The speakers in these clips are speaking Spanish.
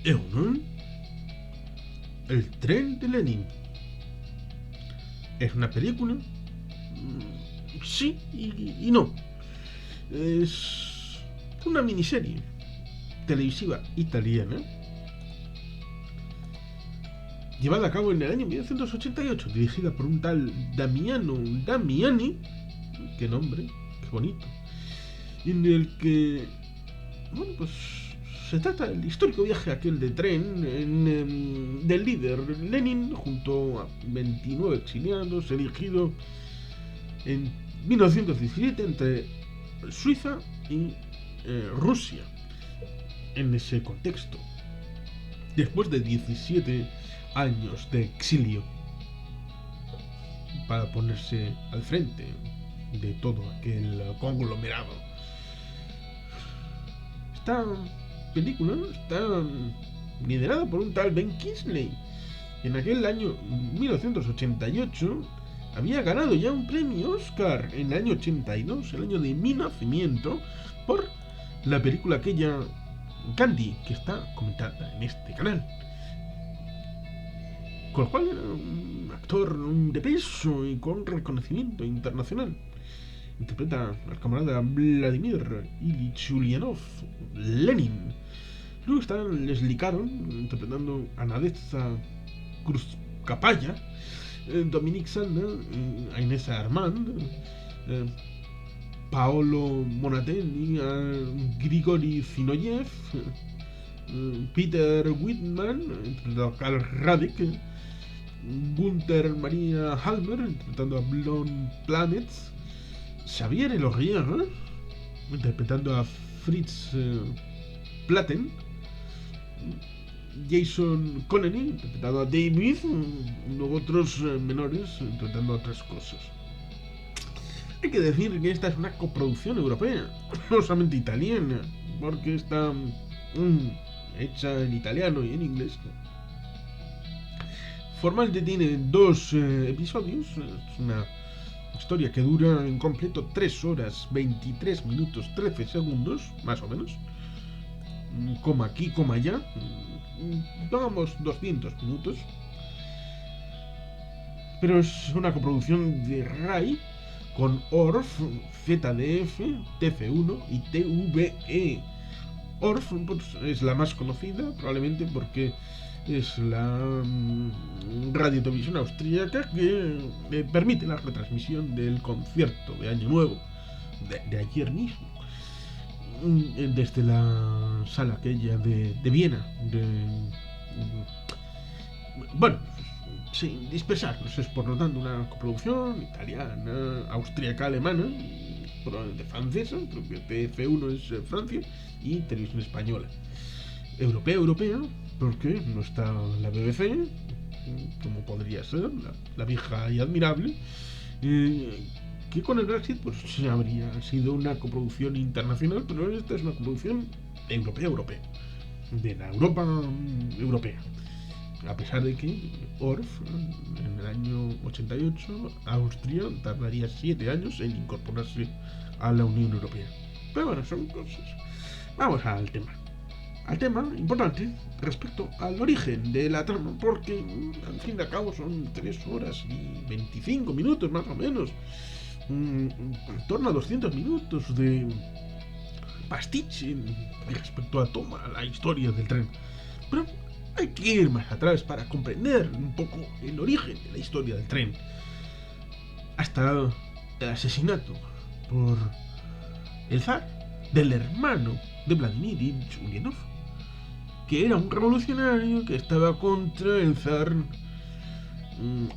uno, El tren de Lenin. ¿Es una película? Sí y no. Es una miniserie televisiva italiana llevada a cabo en el año 1988, dirigida por un tal Damiano Damiani, qué nombre, qué bonito, en el que, bueno, pues se trata del histórico viaje aquel de tren del líder Lenin junto a 29 exiliados elegido en 1917 entre Suiza y Rusia. En ese contexto, después de 17 años de exilio, para ponerse al frente de todo aquel conglomerado. Esta película está liderada por un tal Ben Kingsley. En aquel año 1988 había ganado ya un premio Oscar en el año 82, el año de mi nacimiento, por la película aquella Gandhi, que está comentada en este canal. Con lo cual era un actor de peso y con reconocimiento internacional. Interpreta al camarada Vladimir Ilich Ulyanov, Lenin. Luego está Leslie Caron interpretando a Nadezhda Krupskaya, Dominique Sanda, a Inés Armand, Paolo Monatelli, a Grigori Zinoyev, Peter Whitman, interpretando a Karl Radek, Gunther Maria Halmer, interpretando a Blonde Planets, Xavier Elogier, interpretando a Fritz Platten, Jason Connelly, interpretado a David, y luego otros menores, interpretando otras cosas. Hay que decir que esta es una coproducción europea, no solamente italiana, porque está hecha en italiano y en inglés. Formalmente tiene 2 episodios, es una historia que dura en completo 3 horas 23 minutos 13 segundos, más o menos. Coma aquí, coma allá. Pongamos 200 minutos. Pero es una coproducción de RAI con ORF, ZDF, TF1 y TVE. ORF pues, es la más conocida, probablemente porque es la radiotelevisión austríaca que permite la retransmisión del concierto de Año Nuevo de ayer mismo desde la sala aquella de Viena bueno, sin dispersarnos, es por lo tanto una coproducción italiana, austríaca, alemana, probablemente francesa, creo que TF1 es Francia, y televisión española. Europea, porque no está la BBC, como podría ser, la vieja y admirable, que con el Brexit pues habría sido una coproducción internacional, pero esta es una coproducción europea, de la Europa europea. A pesar de que ORF, en el año 88, Austria tardaría 7 años en incorporarse a la Unión Europea. Pero bueno, son cosas. Vamos al tema. Al tema importante respecto al origen de la trama, porque al fin y al cabo son 3 horas y 25 minutos más o menos, en torno a 200 minutos de pastiche respecto a toda la historia del tren. Pero hay que ir más atrás para comprender un poco el origen de la historia del tren. Hasta el asesinato por el zar del hermano de Vladimir Ilich Ulyanov, que era un revolucionario que estaba contra el zar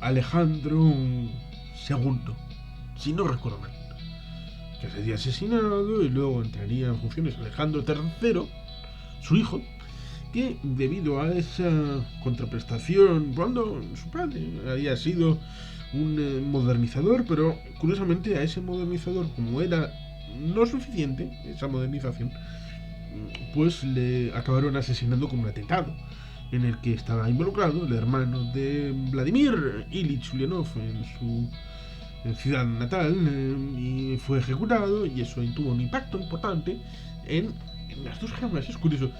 Alejandro II, si no recuerdo mal, que sería asesinado y luego entraría en funciones Alejandro III, su hijo, que debido a esa contraprestación, cuando su padre había sido un modernizador, pero curiosamente a ese modernizador, como era no suficiente esa modernización, pues le acabaron asesinando con un atentado en el que estaba involucrado el hermano de Vladimir Ilich Ulyanov en su ciudad natal, y fue ejecutado, y eso tuvo un impacto importante en en las dos ramas es curioso.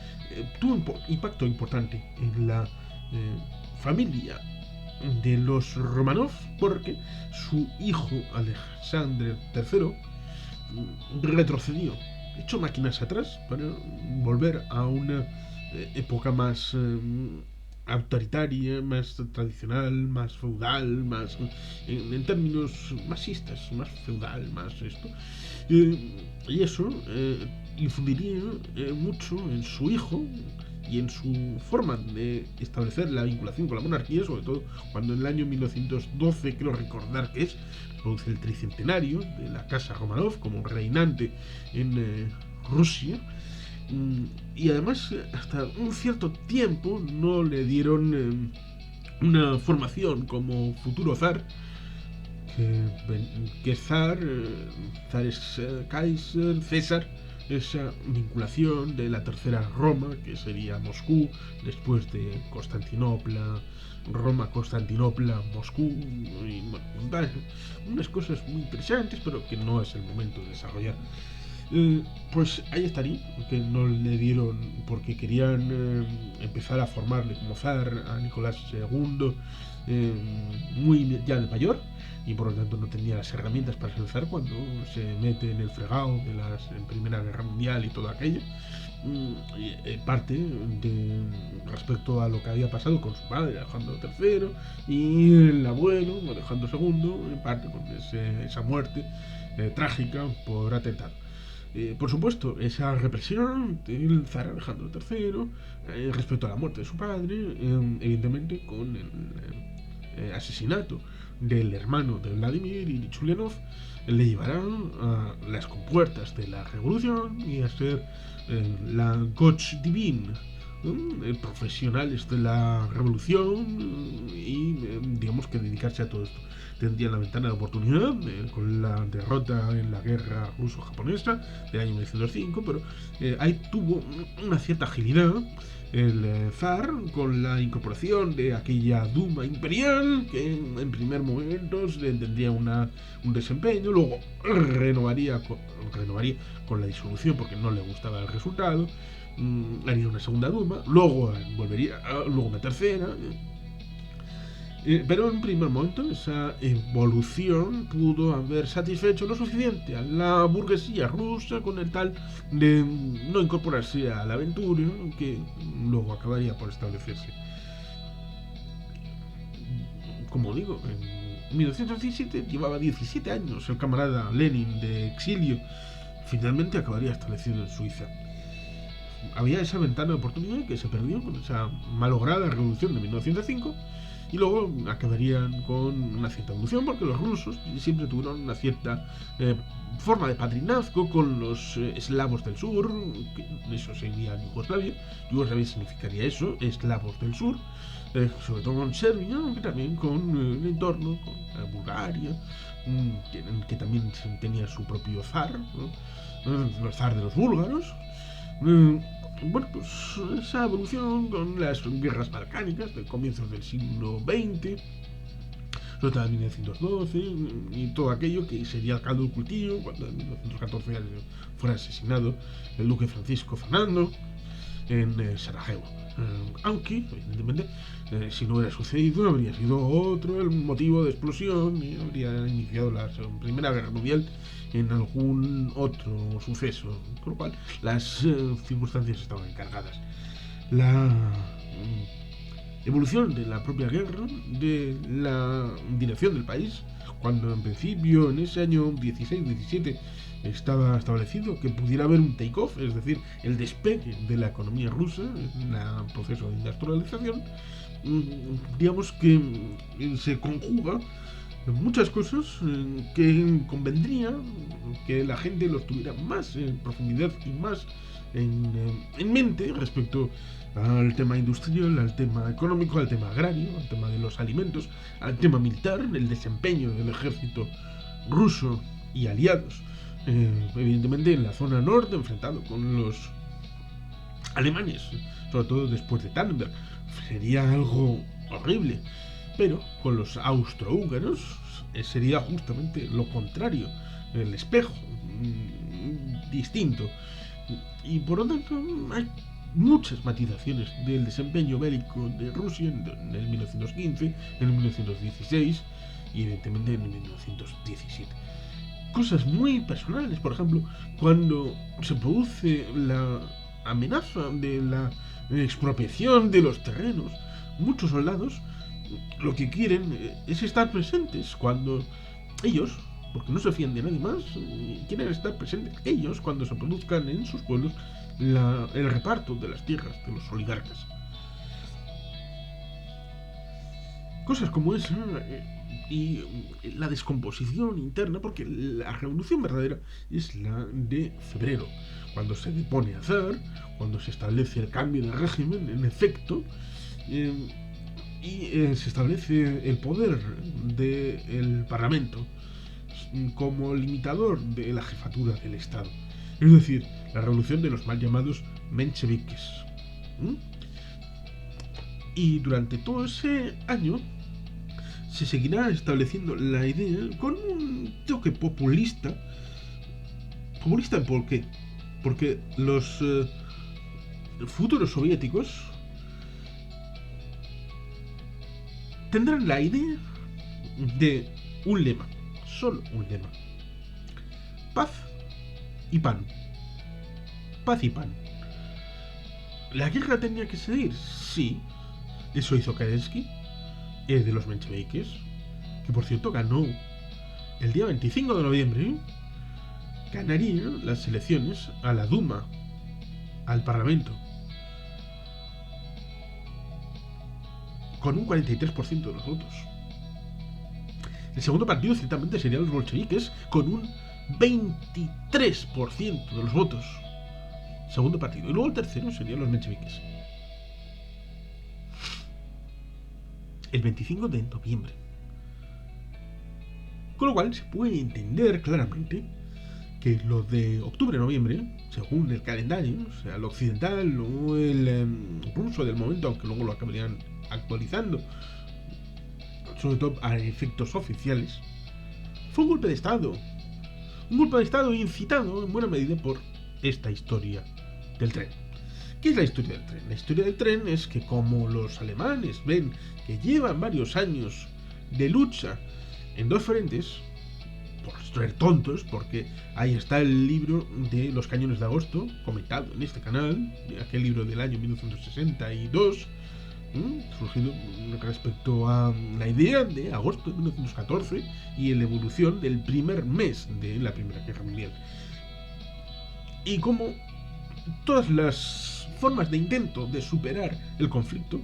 Tuvo un impacto importante en la familia de los Romanov porque su hijo Alexander III retrocedió, echó máquinas atrás para volver a una época más autoritaria, más tradicional, más feudal, más en términos masistas, más feudal, más esto. Y eso infundiría mucho en su hijo y en su forma de establecer la vinculación con la monarquía, sobre todo cuando en el año 1912, creo recordar que es, produce el tricentenario de la casa Romanov como reinante en Rusia. Y además, hasta un cierto tiempo no le dieron una formación como futuro zar, que es zar, zar es Kaiser, César, esa vinculación de la tercera Roma, que sería Moscú, después de Constantinopla, Roma, Constantinopla, Moscú, y bueno, unas cosas muy interesantes, pero que no es el momento de desarrollar. Pues ahí estaría, que no le dieron, porque querían empezar a formarle como zar a Nicolás II, muy ya de mayor, y por lo tanto no tenía las herramientas para ser zar cuando se mete en el fregado de la Primera Guerra Mundial y todo aquello. Parte de respecto a lo que había pasado con su padre Alejandro III y el abuelo Alejandro II, en parte con esa muerte trágica por atentado. Por supuesto, esa represión del zar Alejandro III respecto a la muerte de su padre, evidentemente con el asesinato del hermano de Vladimir, Ilich Ulyanov, le llevará a las compuertas de la revolución y a ser la Gauche Divine, profesionales de la revolución y digamos que dedicarse a todo esto. Tendría la ventana de oportunidad con la derrota en la guerra ruso-japonesa del año 1905, pero ahí tuvo una cierta agilidad el zar con la incorporación de aquella Duma imperial que en primer momento tendría un desempeño, luego renovaría con la disolución porque no le gustaba el resultado, haría una segunda Duma, luego volvería, luego una tercera. Pero en primer momento esa evolución pudo haber satisfecho lo suficiente a la burguesía rusa con el tal de no incorporarse a la aventura, que luego acabaría por establecerse. Como digo, en 1917 llevaba 17 años el camarada Lenin de exilio, finalmente acabaría establecido en Suiza. Había esa ventana de oportunidad que se perdió con esa malograda revolución de 1905 y luego acabarían con una cierta evolución porque los rusos siempre tuvieron una cierta forma de patrinazgo con los eslavos del sur, que eso sería Yugoslavia. Yugoslavia significaría eso, eslavos del sur, sobre todo con Serbia, aunque también con el entorno, con Bulgaria, que también tenía su propio zar, ¿no? El zar de los búlgaros. Bueno, pues esa evolución con las guerras balcánicas del comienzo del siglo XX, sobre todo en 1912, y todo aquello que sería el caldo del cultivo cuando en 1914 fuera asesinado el duque Francisco Fernando en Sarajevo. Aunque, evidentemente, si no hubiera sucedido, habría sido otro el motivo de explosión y habría iniciado la Primera Guerra Mundial en algún otro suceso, con lo cual las circunstancias estaban encargadas. La evolución de la propia guerra, de la dirección del país, cuando en principio en ese año 16-17 estaba establecido que pudiera haber un take-off, es decir, el despegue de la economía rusa en el proceso de industrialización, digamos que se conjuga muchas cosas que convendría que la gente los tuviera más en profundidad y más en mente respecto al tema industrial, al tema económico, al tema agrario, al tema de los alimentos, al tema militar, el desempeño del ejército ruso y aliados, evidentemente en la zona norte, enfrentado con los alemanes, sobre todo después de Tannenberg. Sería algo horrible, pero con los austrohúngaros sería justamente lo contrario, el espejo distinto. Y por lo tanto hay muchas matizaciones del desempeño bélico de Rusia en el 1915, en el 1916 y evidentemente en el 1917. Cosas muy personales, por ejemplo, cuando se produce la amenaza de la expropiación de los terrenos, muchos soldados lo que quieren es estar presentes cuando ellos, porque no se fían de nadie más, quieren estar presentes ellos cuando se produzcan en sus pueblos el reparto de las tierras de los oligarcas. Cosas como esa y la descomposición interna, porque la revolución verdadera es la de febrero, cuando se depone a zar, cuando se establece el cambio de régimen, en efecto, se establece el poder del Parlamento como limitador de la jefatura del Estado. Es decir, la revolución de los mal llamados mencheviques. Y durante todo ese año se seguirá estableciendo la idea con un toque populista. ¿Populista por qué? Porque los futuros soviéticos tendrán la idea de un lema, solo un lema: paz y pan. Paz y pan. ¿La guerra tenía que seguir? Sí. Eso hizo Kerensky, de los mencheviques, que por cierto ganó el día 25 de noviembre. Ganaría las elecciones a la Duma, al Parlamento, con un 43% de los votos. El segundo partido ciertamente serían los bolcheviques, con un 23% de los votos. Segundo partido. Y luego el tercero serían los mencheviques. El 25 de noviembre. Con lo cual se puede entender claramente que lo de octubre-noviembre, según el calendario, o sea, el occidental o el ruso del momento, aunque luego lo acabarían actualizando, sobre todo a efectos oficiales, fue un golpe de Estado. Un golpe de Estado incitado en buena medida por esta historia del tren. ¿Qué es la historia del tren? La historia del tren es que como los alemanes ven que llevan varios años de lucha en dos frentes, por ser tontos, porque ahí está el libro de los cañones de agosto, comentado en este canal, aquel libro del año 1962, surgido respecto a la idea de agosto de 1914 y la evolución del primer mes de la Primera Guerra Mundial. Y como todas las formas de intento de superar el conflicto,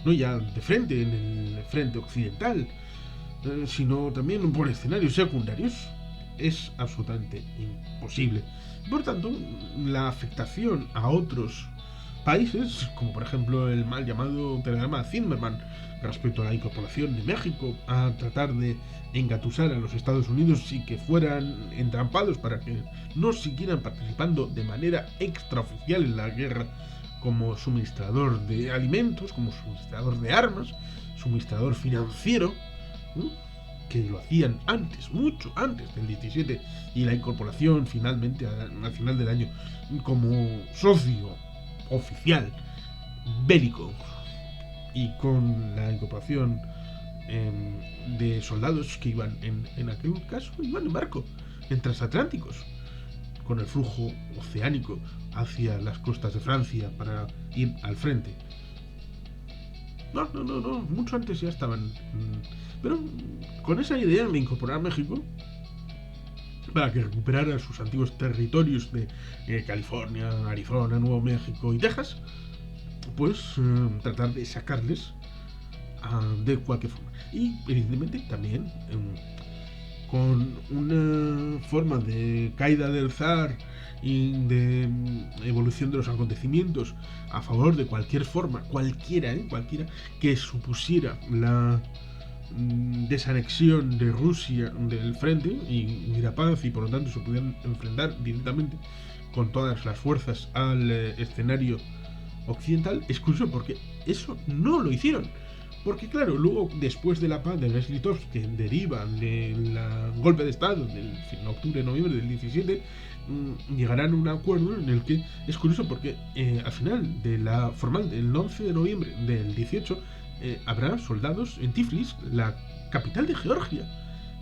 no ya de frente, en el frente occidental, sino también por escenarios secundarios, es absolutamente imposible. Por tanto, la afectación a otros países, como por ejemplo el mal llamado telegrama Zimmermann respecto a la incorporación de México, a tratar de engatusar a los Estados Unidos y que fueran entrampados para que no siguieran participando de manera extraoficial en la guerra como suministrador de alimentos, como suministrador de armas, suministrador financiero, que lo hacían antes, mucho antes del 17, y la incorporación finalmente al final del año como socio oficial bélico, y con la incorporación de soldados que iban en aquel caso iban en barco, en transatlánticos, con el flujo oceánico hacia las costas de Francia para ir al frente. No, mucho antes ya estaban. Pero con esa idea de incorporar a México para que recuperara sus antiguos territorios de California, Arizona, Nuevo México y Texas, pues tratar de sacarles de cualquier forma. Y evidentemente también con una forma de caída del zar y de evolución de los acontecimientos a favor de cualquier forma, cualquiera que supusiera la desanexión de Rusia del frente y hubiera paz, y por lo tanto se pudieran enfrentar directamente con todas las fuerzas al escenario occidental. Es curioso porque eso no lo hicieron, Porque claro, luego después de la paz de Brest-Litovsk, que deriva del golpe de estado del octubre-noviembre del 17, llegarán a un acuerdo en el que es curioso porque al final de la formal del 11 de noviembre del 18 habrá soldados en Tiflis, la capital de Georgia.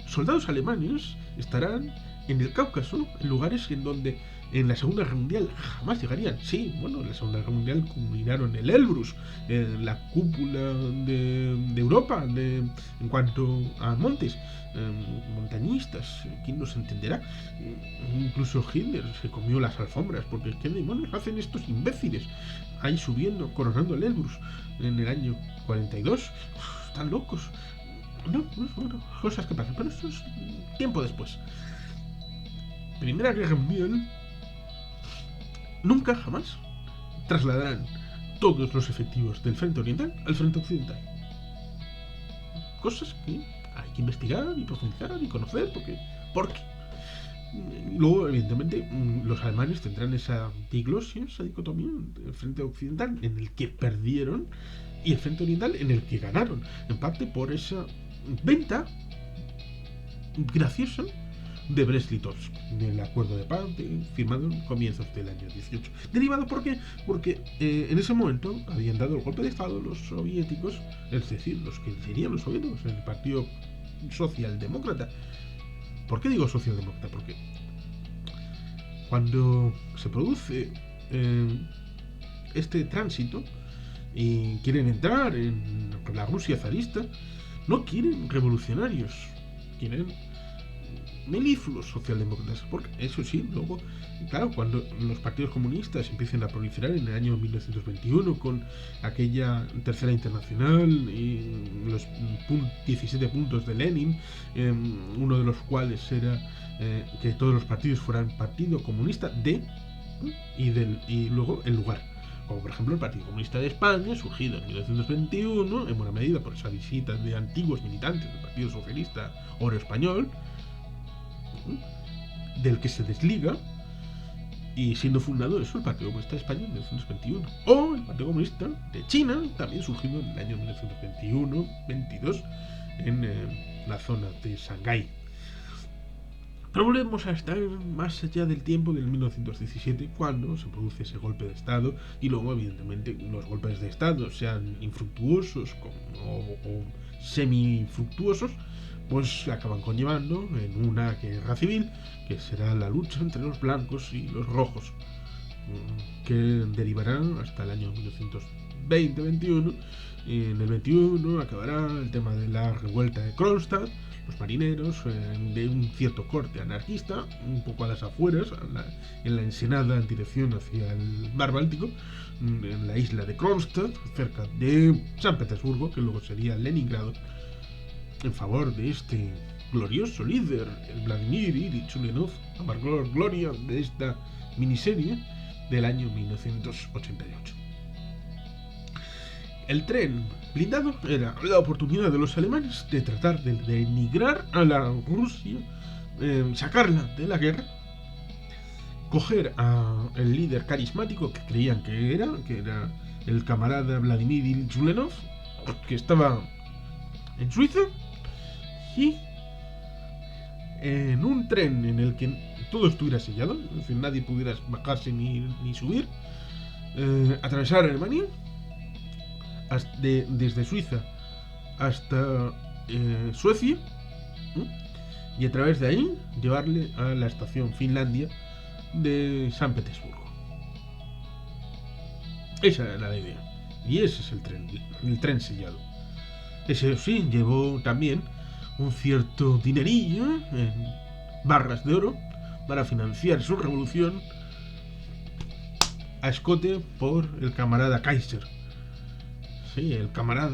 Soldados alemanes estarán en el Cáucaso, en lugares en donde en la Segunda Guerra Mundial jamás llegarían. Sí, bueno, en la Segunda Guerra Mundial culminaron el Elbrus, la cúpula de Europa en cuanto a montes, montañistas, ¿quién nos entenderá? Incluso Hitler se comió las alfombras, porque ¿qué demonios hacen estos imbéciles? Ahí subiendo, coronando el Elbrus en el año 42. Están locos. No, bueno, cosas que pasan, pero eso es tiempo después. Primera Guerra Mundial. Nunca, jamás, trasladarán todos los efectivos del frente oriental al frente occidental. Cosas que hay que investigar y profundizar y conocer, porque luego, evidentemente, los alemanes tendrán esa diglosia, esa dicotomía entre el frente occidental en el que perdieron y el frente oriental en el que ganaron, en parte por esa venta graciosa de Brest-Litovsk, del acuerdo de paz firmado en comienzos del año 18. Derivado, ¿por qué? Porque en ese momento habían dado el golpe de estado los soviéticos, es decir, los que serían los soviéticos, el Partido Socialdemócrata. ¿Por qué digo socialdemócrata? Porque cuando se produce este tránsito y quieren entrar en la Rusia zarista, no quieren revolucionarios, quieren melífluos socialdemócratas, porque eso sí, luego, claro, cuando los partidos comunistas empiezan a proliferar en el año 1921 con aquella tercera internacional y los 17 puntos de Lenin, uno de los cuales era que todos los partidos fueran Partido Comunista de y luego el lugar, como por ejemplo el Partido Comunista de España, surgido en 1921 en buena medida por esa visita de antiguos militantes del Partido Socialista Obrero Español, del que se desliga y siendo fundado eso el Partido Comunista de España en 1921, o el Partido Comunista de China, también surgido en el año 1921-22 en la zona de Shanghái. Pero volvemos a estar más allá del tiempo del 1917, cuando se produce ese golpe de Estado, y luego evidentemente los golpes de Estado, sean infructuosos o semi-infructuosos, pues acaban conllevando en una guerra civil, que será la lucha entre los blancos y los rojos, que derivarán hasta el año 1920-21. En el 21 acabará el tema de la revuelta de Kronstadt, los marineros de un cierto corte anarquista, un poco a las afueras, en la ensenada en dirección hacia el mar Báltico, en la isla de Kronstadt, cerca de San Petersburgo, que luego sería Leningrado, en favor de este glorioso líder, el Vladimir Ilich Ulyanov, amargó gloria de esta miniserie del año 1988. El tren blindado era la oportunidad de los alemanes de tratar de denigrar a la Rusia, sacarla de la guerra, coger al líder carismático que creían que era el camarada Vladimir Ilich Ulyanov, que estaba en Suiza, y en un tren en el que todo estuviera sellado, es decir, nadie pudiera bajarse ni subir, atravesar Alemania desde Suiza hasta Suecia, y a través de ahí llevarle a la estación Finlandia de San Petersburgo. Esa era la idea, y ese es el tren sellado. Ese sí llevó también un cierto dinerillo en barras de oro para financiar su revolución a escote por el camarada Kaiser. Sí, el camarada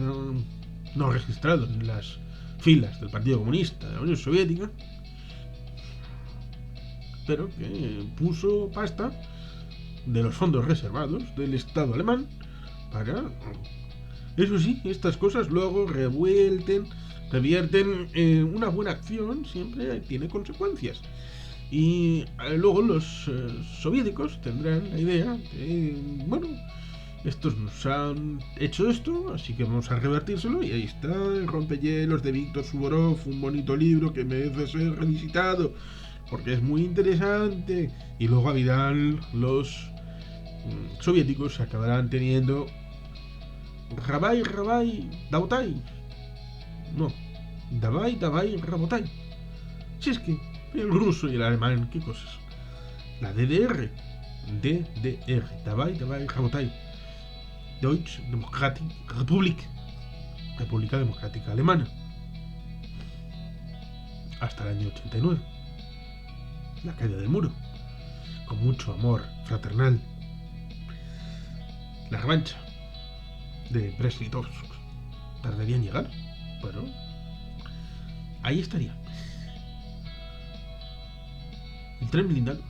no registrado en las filas del Partido Comunista de la Unión Soviética, pero que puso pasta de los fondos reservados del Estado alemán para... Eso sí, estas cosas luego revierten en una buena acción, siempre tiene consecuencias. Y luego los soviéticos tendrán la idea de, estos nos han hecho esto, así que vamos a revertírselo. Y ahí está el rompehielos de Víctor Suvorov, un bonito libro que merece ser revisitado porque es muy interesante. Y luego a Vidal los soviéticos acabarán teniendo Rabai Dautai. No, Davai Rabotai. Si es que el ruso y el alemán, qué cosas. La DDR, Davai Rabotai. Deutsche Demokratische Republik, República Democrática Alemana, hasta el año 89, la caída del muro, con mucho amor fraternal, la revancha de Brest-Litovsk. Tardaría en llegar, pero ahí estaría. El tren blindado.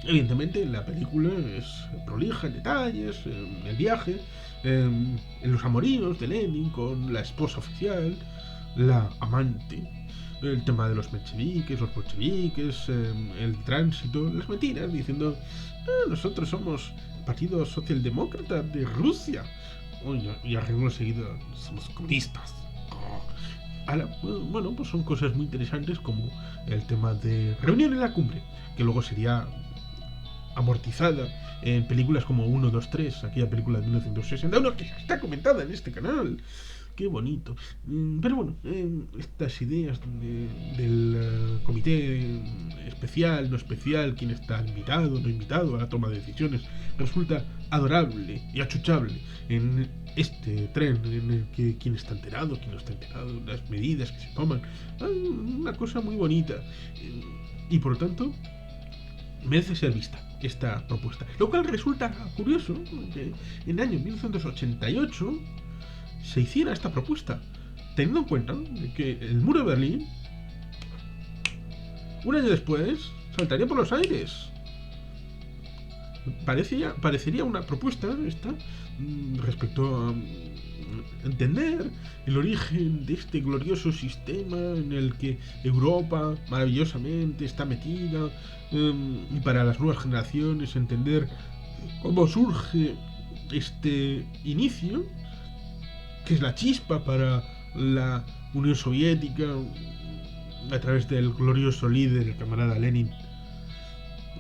Evidentemente la película es prolija en detalles, el viaje, en los amoríos de Lenin con la esposa oficial, la amante, el tema de los mencheviques, los bolcheviques, el tránsito, las mentiras, diciendo nosotros somos el Partido Socialdemócrata de Rusia. Y arreglo seguido, somos comunistas. Bueno, pues son cosas muy interesantes como el tema de reunión en la cumbre, que luego sería amortizada en películas como 1, 2, 3, aquella película de 1961 que está comentada en este canal. Qué bonito. Pero bueno, estas ideas del comité especial, no especial, quién está invitado, no invitado a la toma de decisiones, resulta adorable y achuchable en este tren en el que quién está enterado, quién no está enterado, las medidas que se toman. Una cosa muy bonita. Y por lo tanto, merece ser vista esta propuesta. Lo cual resulta curioso que en el año 1988 se hiciera esta propuesta, teniendo en cuenta que el muro de Berlín, un año después, saltaría por los aires. Parecería una propuesta esta respecto a entender el origen de este glorioso sistema en el que Europa maravillosamente está metida, y para las nuevas generaciones entender cómo surge este inicio, que es la chispa para la Unión Soviética a través del glorioso líder, el camarada Lenin.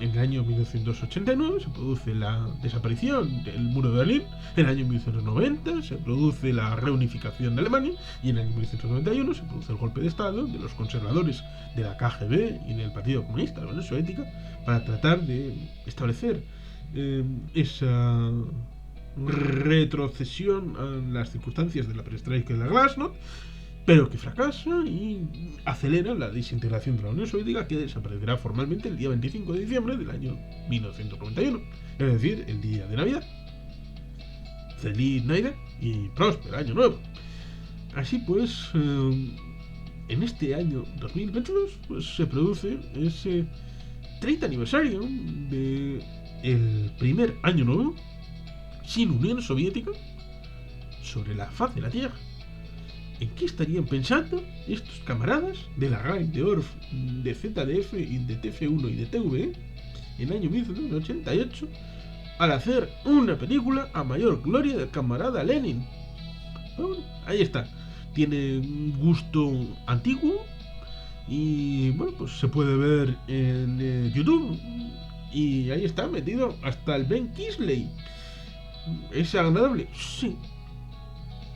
En el año 1989 se produce la desaparición del muro de Berlín, en el año 1990 se produce la reunificación de Alemania y en el año 1991 se produce el golpe de Estado de los conservadores de la KGB y del Partido Comunista de la Unión Soviética para tratar de establecer esa retrocesión a las circunstancias de la perestroika y la glasnost, pero que fracasa y acelera la desintegración de la Unión Soviética, que desaparecerá formalmente el día 25 de diciembre del año 1991, es decir, el día de Navidad. Feliz Navidad y próspero Año Nuevo. Así pues, en este año 2022 pues, se produce ese 30 aniversario de el primer Año Nuevo sin Unión Soviética sobre la faz de la Tierra. ¿En qué estarían pensando estos camaradas de la RAI, de ORF, de ZDF y de TF1 y de TVE en el año 1988 al hacer una película a mayor gloria del camarada Lenin? Bueno, ahí está. Tiene un gusto antiguo y bueno, pues se puede ver en YouTube y ahí está metido hasta el Ben Kingsley. ¿Es agradable? Sí.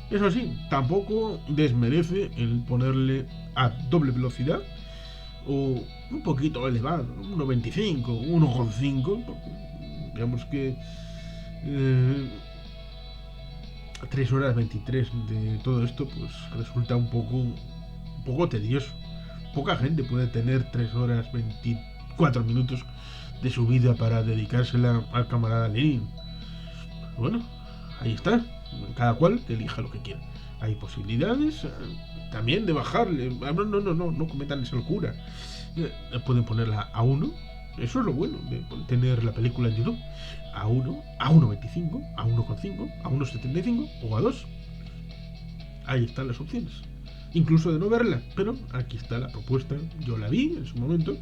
Eso sí, tampoco desmerece el ponerle a doble velocidad o un poquito elevado, 1.25, 1.5, porque digamos que 3 horas 23 de todo esto pues resulta un poco tedioso. Poca gente puede tener 3 horas 24 minutos de su vida para dedicársela al camarada Lenin. Bueno, ahí está. Cada cual que elija lo que quiera. Hay posibilidades también de bajarle. No cometan esa locura. Pueden ponerla a 1. Eso es lo bueno de tener la película en YouTube. A 1, a 1.25, a 1.5, a 1.75 o a 2. Ahí están las opciones. Incluso de no verla. Pero aquí está la propuesta. Yo la vi en su momento.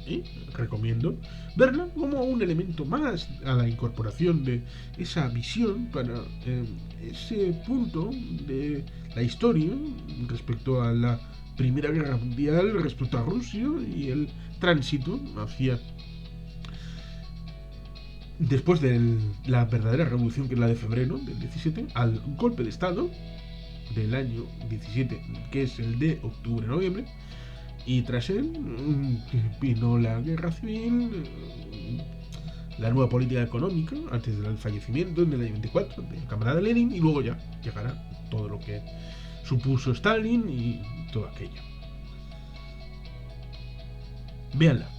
¿eh? Recomiendo verla como un elemento más a la incorporación de esa visión para ese punto de la historia respecto a la Primera Guerra Mundial, respecto a Rusia y el tránsito hacia después de la verdadera revolución, que es la de febrero del 17, al golpe de Estado del año 17, que es el de octubre-noviembre, y tras él vino la guerra civil, la nueva política económica, antes del fallecimiento en el año 24 del camarada Lenin, y luego ya llegará todo lo que supuso Stalin y todo aquello. Véanla,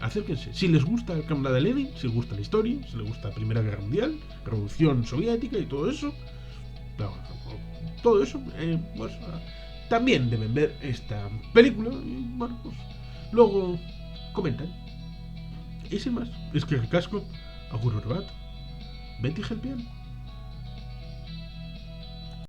acérquense. Si les gusta el camarada Lenin, si les gusta la historia, si les gusta la Primera Guerra Mundial, Revolución Soviética y todo eso, pues, también deben ver esta película y bueno, pues luego comentan. Y sin más, es que el casco, agur bat, Betty Helpian.